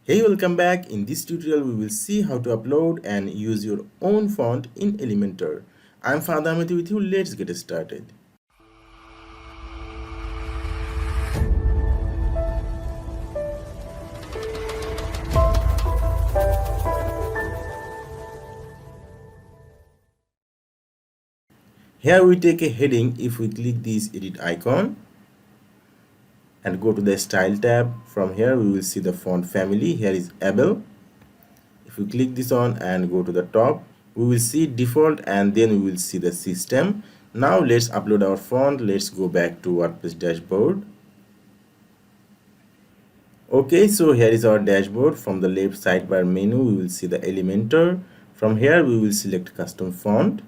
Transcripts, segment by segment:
Hey, welcome back. In this tutorial we will see how to upload and use your own font in Elementor. I'm Fahad with you. Let's get started. Here we take a heading. If we click this edit icon and go to the style tab, from here we will see the font family. Here is Able. If we click this on and go to the top, we will see default and then we will see the system. Now let's upload our font. Let's go back to WordPress dashboard. Okay, so here is our dashboard. From the left sidebar menu we will see the Elementor. From here we will select custom font.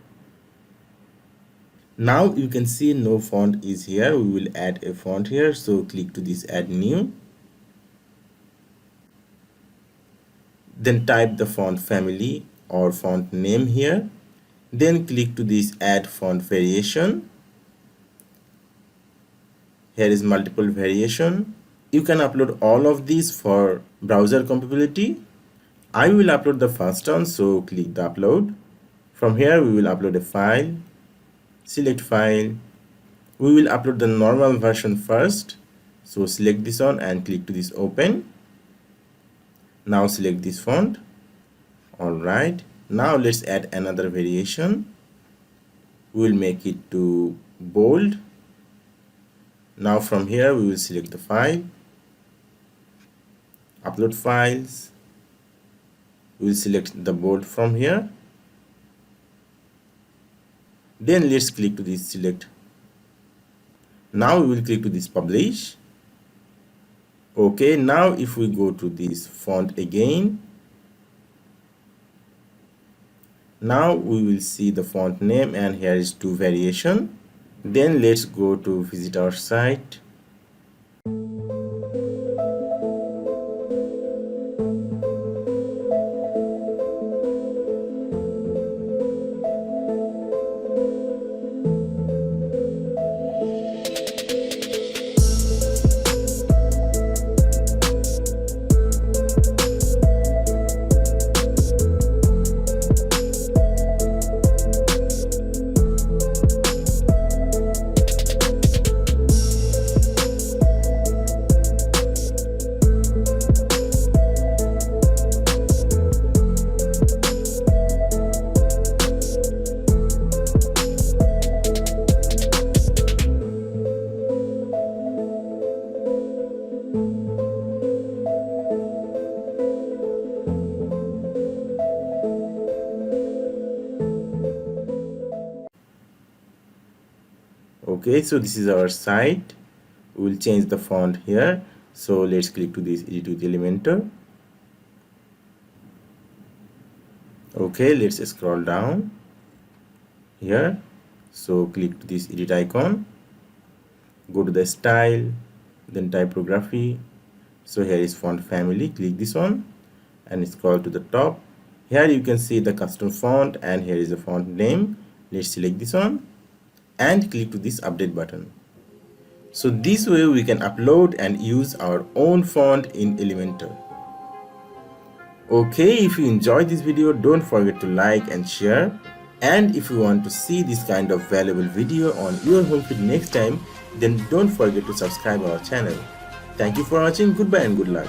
Now you can see no font is here. We will add a font here, so click to this add new, then type the font family or font name here, then click to this add font variation. Here is multiple variation. You can upload all of these for browser compatibility. I will upload the first one, so click the upload. From here we will upload a file. Select file. We will upload the normal version first, so select this one and click to this open. Now select this font. Alright, now let's add another variation. We will make it to bold. Now from here we will select the file, upload files. We will select the bold from here. Then let's click to this select. Now we will click to this publish. Okay, now if we go to this font again, now we will see the font name and here is two variation. Then let's go to visit our site. Okay, so this is our site. We will change the font here, so let's click to this edit with Elementor. Okay, let's scroll down here, so click to this edit icon, go to the style, then typography. So here is font family, click this one and scroll to the top. Here you can see the custom font and here is the font name. Let's select this one and click to this update button. So this way we can upload and use our own font in Elementor. Okay, if you enjoyed this video, don't forget to like and share. And if you want to see this kind of valuable video on your home feed next time, then don't forget to subscribe our channel. Thank you for watching. Goodbye and good luck.